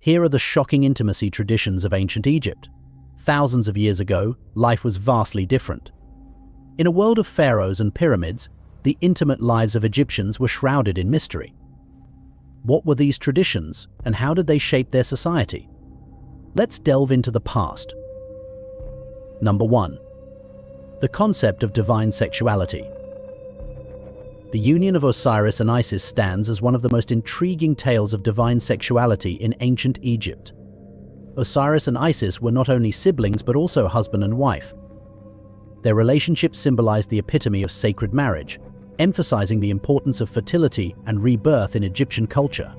Here are the shocking intimacy traditions of ancient Egypt. Thousands of years ago, life was vastly different. In a world of pharaohs and pyramids, the intimate lives of Egyptians were shrouded in mystery. What were these traditions, and how did they shape their society? Let's delve into the past. Number 1. The concept of divine sexuality. The union of Osiris and Isis stands as one of the most intriguing tales of divine sexuality in ancient Egypt. Osiris and Isis were not only siblings but also husband and wife. Their relationship symbolized the epitome of sacred marriage, emphasizing the importance of fertility and rebirth in Egyptian culture.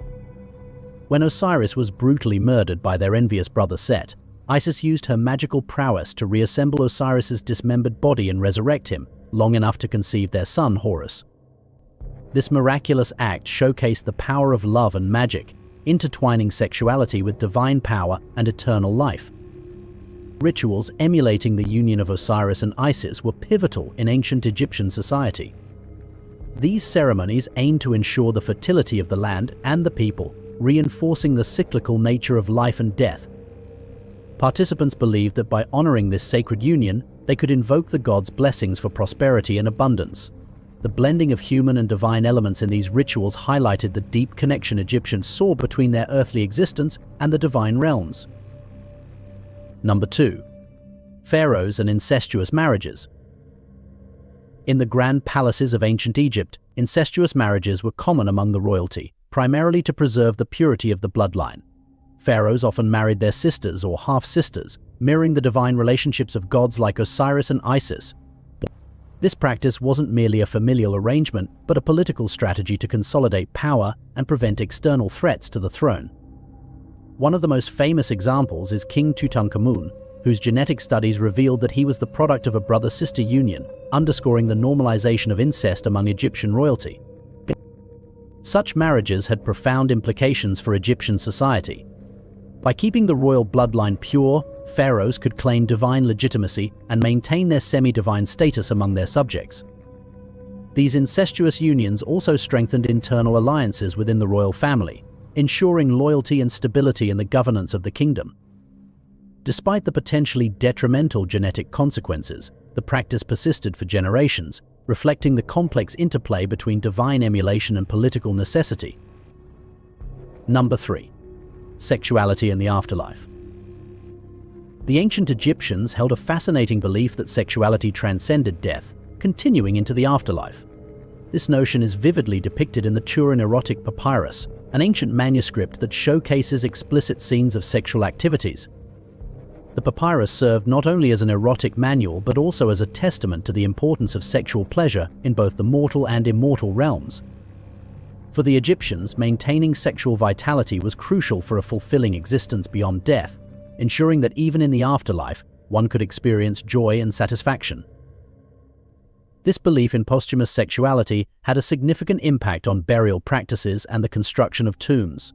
When Osiris was brutally murdered by their envious brother Set, Isis used her magical prowess to reassemble Osiris's dismembered body and resurrect him, long enough to conceive their son Horus. This miraculous act showcased the power of love and magic, intertwining sexuality with divine power and eternal life. Rituals emulating the union of Osiris and Isis were pivotal in ancient Egyptian society. These ceremonies aimed to ensure the fertility of the land and the people, reinforcing the cyclical nature of life and death. Participants believed that by honoring this sacred union, they could invoke the gods' blessings for prosperity and abundance. The blending of human and divine elements in these rituals highlighted the deep connection Egyptians saw between their earthly existence and the divine realms. Number 2. Pharaohs and incestuous marriages. In the grand palaces of ancient Egypt, incestuous marriages were common among the royalty, primarily to preserve the purity of the bloodline. Pharaohs often married their sisters or half-sisters, mirroring the divine relationships of gods like Osiris and Isis. This practice wasn't merely a familial arrangement, but a political strategy to consolidate power and prevent external threats to the throne. One of the most famous examples is King Tutankhamun, whose genetic studies revealed that he was the product of a brother-sister union, underscoring the normalization of incest among Egyptian royalty. Such marriages had profound implications for Egyptian society. By keeping the royal bloodline pure, pharaohs could claim divine legitimacy and maintain their semi-divine status among their subjects. These incestuous unions also strengthened internal alliances within the royal family, ensuring loyalty and stability in the governance of the kingdom. Despite the potentially detrimental genetic consequences, the practice persisted for generations, reflecting the complex interplay between divine emulation and political necessity. Number 3. Sexuality in the afterlife. The ancient Egyptians held a fascinating belief that sexuality transcended death, continuing into the afterlife. This notion is vividly depicted in the Turin Erotic papyrus, an ancient manuscript that showcases explicit scenes of sexual activities. The papyrus served not only as an erotic manual but also as a testament to the importance of sexual pleasure in both the mortal and immortal realms. For the Egyptians, maintaining sexual vitality was crucial for a fulfilling existence beyond death, ensuring that even in the afterlife, one could experience joy and satisfaction. This belief in posthumous sexuality had a significant impact on burial practices and the construction of tombs.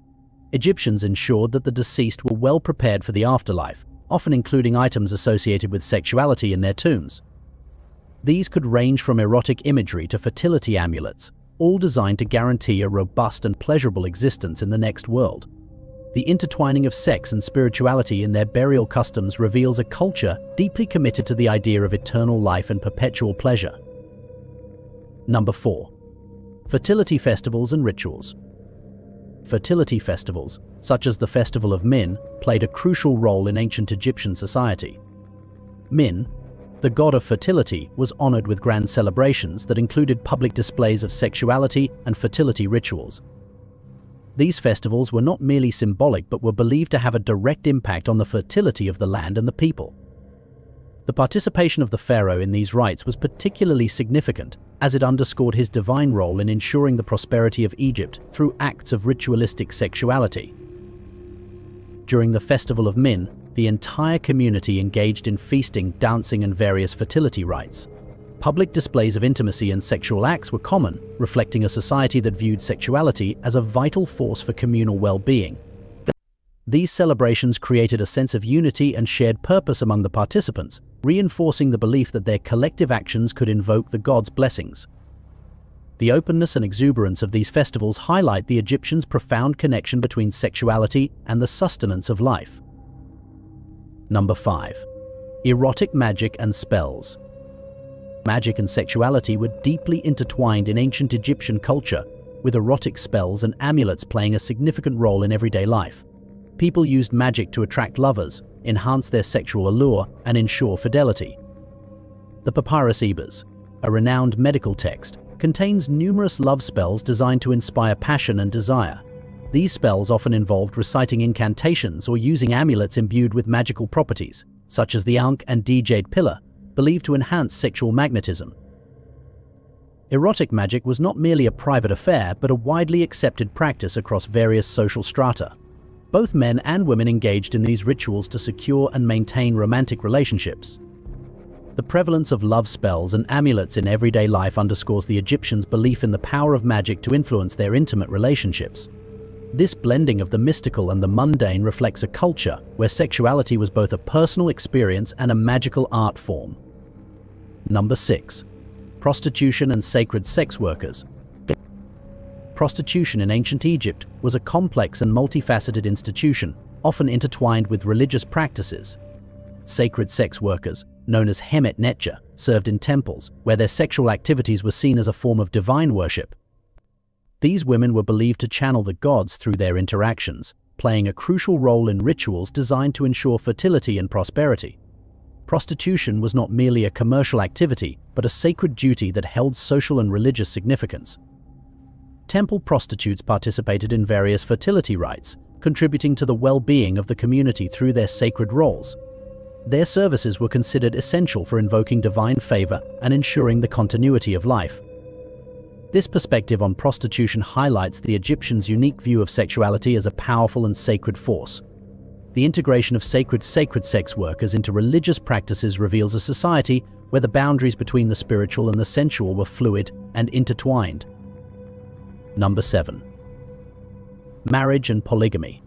Egyptians ensured that the deceased were well prepared for the afterlife, often including items associated with sexuality in their tombs. These could range from erotic imagery to fertility amulets, all designed to guarantee a robust and pleasurable existence in the next world. The intertwining of sex and spirituality in their burial customs reveals a culture deeply committed to the idea of eternal life and perpetual pleasure. Number 4. Fertility festivals and rituals. Fertility festivals, such as the Festival of Min, played a crucial role in ancient Egyptian society. Min, the god of fertility, was honored with grand celebrations that included public displays of sexuality and fertility rituals. These festivals were not merely symbolic but were believed to have a direct impact on the fertility of the land and the people. The participation of the pharaoh in these rites was particularly significant, as it underscored his divine role in ensuring the prosperity of Egypt through acts of ritualistic sexuality. During the Festival of Min, the entire community engaged in feasting, dancing, and various fertility rites. Public displays of intimacy and sexual acts were common, reflecting a society that viewed sexuality as a vital force for communal well-being. These celebrations created a sense of unity and shared purpose among the participants, reinforcing the belief that their collective actions could invoke the gods' blessings. The openness and exuberance of these festivals highlight the Egyptians' profound connection between sexuality and the sustenance of life. Number 5. Erotic magic and spells. Magic and sexuality were deeply intertwined in ancient Egyptian culture, with erotic spells and amulets playing a significant role in everyday life. People used magic to attract lovers, enhance their sexual allure, and ensure fidelity. The Papyrus Ebers, a renowned medical text, contains numerous love spells designed to inspire passion and desire. These spells often involved reciting incantations or using amulets imbued with magical properties, such as the Ankh and Jade pillar, believed to enhance sexual magnetism. Erotic magic was not merely a private affair, but a widely accepted practice across various social strata. Both men and women engaged in these rituals to secure and maintain romantic relationships. The prevalence of love spells and amulets in everyday life underscores the Egyptians' belief in the power of magic to influence their intimate relationships. This blending of the mystical and the mundane reflects a culture where sexuality was both a personal experience and a magical art form. Number 6. Prostitution and sacred sex workers. Prostitution in ancient Egypt was a complex and multifaceted institution, often intertwined with religious practices. Sacred sex workers, known as Hemet Netja, served in temples, where their sexual activities were seen as a form of divine worship. These women were believed to channel the gods through their interactions, playing a crucial role in rituals designed to ensure fertility and prosperity. Prostitution was not merely a commercial activity, but a sacred duty that held social and religious significance. Temple prostitutes participated in various fertility rites, contributing to the well-being of the community through their sacred roles. Their services were considered essential for invoking divine favor and ensuring the continuity of life. This perspective on prostitution highlights the Egyptians' unique view of sexuality as a powerful and sacred force. The integration of sacred sex workers into religious practices reveals a society where the boundaries between the spiritual and the sensual were fluid and intertwined. Number 7. Marriage and polygamy.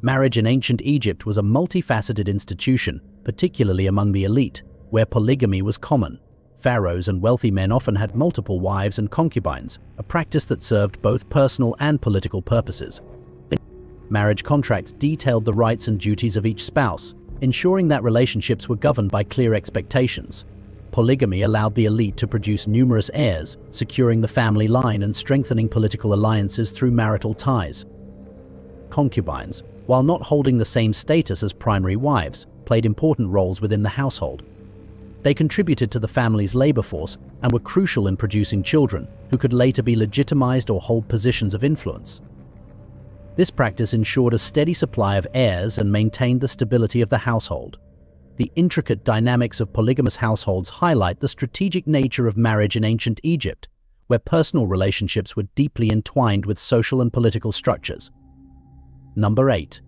Marriage in ancient Egypt was a multifaceted institution, particularly among the elite, where polygamy was common. Pharaohs and wealthy men often had multiple wives and concubines, a practice that served both personal and political purposes. Marriage contracts detailed the rights and duties of each spouse, ensuring that relationships were governed by clear expectations. Polygamy allowed the elite to produce numerous heirs, securing the family line and strengthening political alliances through marital ties. Concubines, while not holding the same status as primary wives, played important roles within the household. They contributed to the family's labor force and were crucial in producing children who could later be legitimized or hold positions of influence. This practice ensured a steady supply of heirs and maintained the stability of the household. The intricate dynamics of polygamous households highlight the strategic nature of marriage in ancient Egypt, where personal relationships were deeply entwined with social and political structures. Number 8.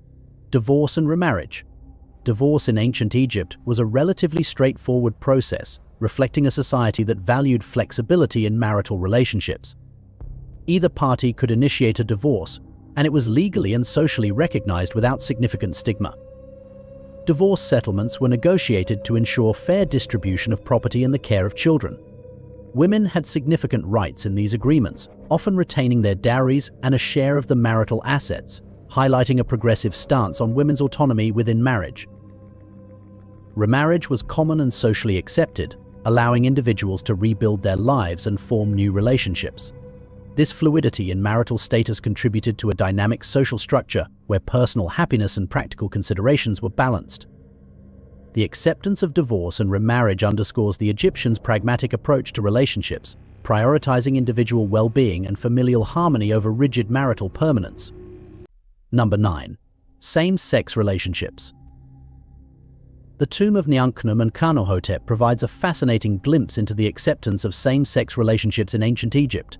Divorce and remarriage. Divorce in ancient Egypt was a relatively straightforward process, reflecting a society that valued flexibility in marital relationships. Either party could initiate a divorce, and it was legally and socially recognized without significant stigma. Divorce settlements were negotiated to ensure fair distribution of property and the care of children. Women had significant rights in these agreements, often retaining their dowries and a share of the marital assets, highlighting a progressive stance on women's autonomy within marriage. Remarriage was common and socially accepted, allowing individuals to rebuild their lives and form new relationships. This fluidity in marital status contributed to a dynamic social structure where personal happiness and practical considerations were balanced. The acceptance of divorce and remarriage underscores the Egyptians' pragmatic approach to relationships, prioritizing individual well-being and familial harmony over rigid marital permanence. Number 9. Same-sex relationships. The tomb of Niankhunum and Khnumhotep provides a fascinating glimpse into the acceptance of same-sex relationships in ancient Egypt.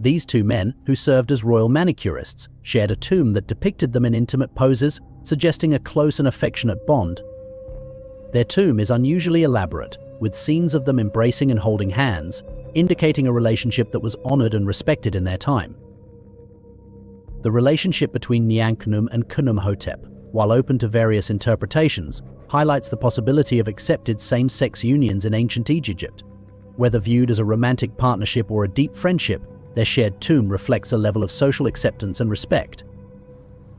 These two men, who served as royal manicurists, shared a tomb that depicted them in intimate poses, suggesting a close and affectionate bond. Their tomb is unusually elaborate, with scenes of them embracing and holding hands, indicating a relationship that was honored and respected in their time. The relationship between Niankhunum and Khnumhotep, while open to various interpretations, highlights the possibility of accepted same-sex unions in ancient Egypt. Whether viewed as a romantic partnership or a deep friendship, their shared tomb reflects a level of social acceptance and respect.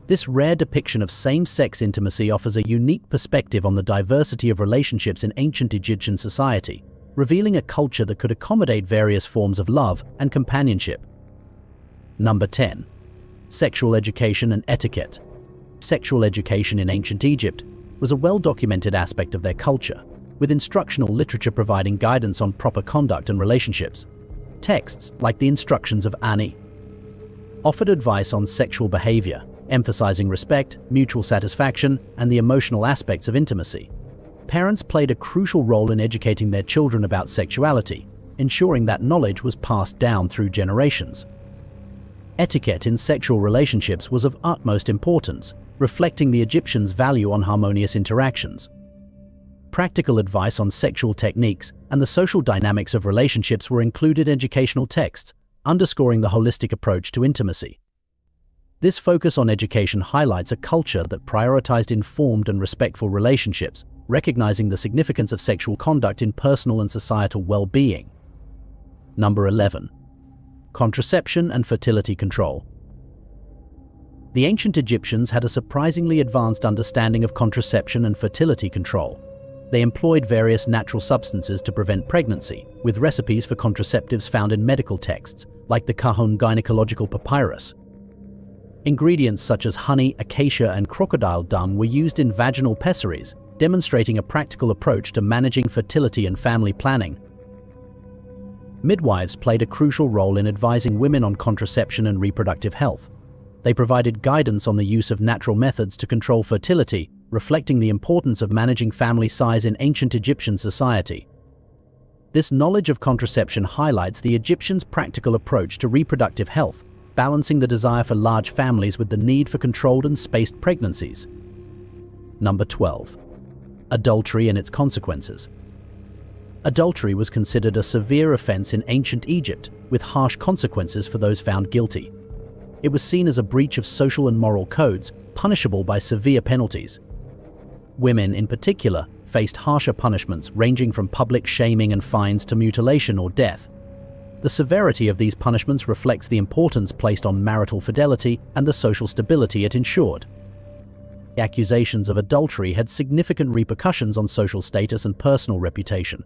This rare depiction of same-sex intimacy offers a unique perspective on the diversity of relationships in ancient Egyptian society, revealing a culture that could accommodate various forms of love and companionship. Number 10. Sexual education and etiquette. Sexual education in ancient Egypt was a well-documented aspect of their culture, with instructional literature providing guidance on proper conduct and relationships. Texts, like the Instructions of Ani, offered advice on sexual behavior, emphasizing respect, mutual satisfaction, and the emotional aspects of intimacy. Parents played a crucial role in educating their children about sexuality, ensuring that knowledge was passed down through generations. Etiquette in sexual relationships was of utmost importance, reflecting the Egyptians' value on harmonious interactions. Practical advice on sexual techniques and the social dynamics of relationships were included in educational texts, underscoring the holistic approach to intimacy. This focus on education highlights a culture that prioritized informed and respectful relationships, recognizing the significance of sexual conduct in personal and societal well-being. Number 11. Contraception and fertility control. The ancient Egyptians had a surprisingly advanced understanding of contraception and fertility control. They employed various natural substances to prevent pregnancy, with recipes for contraceptives found in medical texts, like the Kahun Gynecological Papyrus. Ingredients such as honey, acacia, and crocodile dung were used in vaginal pessaries, demonstrating a practical approach to managing fertility and family planning. Midwives played a crucial role in advising women on contraception and reproductive health. They provided guidance on the use of natural methods to control fertility, reflecting the importance of managing family size in ancient Egyptian society. This knowledge of contraception highlights the Egyptians' practical approach to reproductive health, balancing the desire for large families with the need for controlled and spaced pregnancies. Number 12. Adultery and its consequences. Adultery was considered a severe offense in ancient Egypt, with harsh consequences for those found guilty. It was seen as a breach of social and moral codes, punishable by severe penalties. Women, in particular, faced harsher punishments ranging from public shaming and fines to mutilation or death. The severity of these punishments reflects the importance placed on marital fidelity and the social stability it ensured. The accusations of adultery had significant repercussions on social status and personal reputation.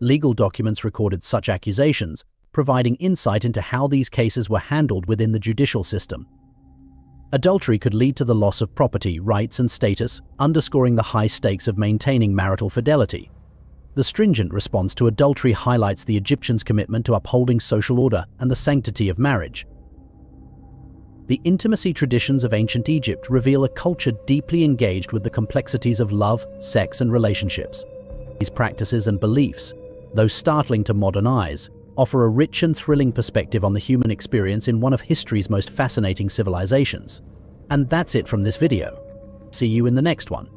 Legal documents recorded such accusations, providing insight into how these cases were handled within the judicial system. Adultery could lead to the loss of property, rights, and status, underscoring the high stakes of maintaining marital fidelity. The stringent response to adultery highlights the Egyptians' commitment to upholding social order and the sanctity of marriage. The intimacy traditions of ancient Egypt reveal a culture deeply engaged with the complexities of love, sex, and relationships. These practices and beliefs, though startling to modern eyes, offer a rich and thrilling perspective on the human experience in one of history's most fascinating civilizations. And that's it from this video. See you in the next one.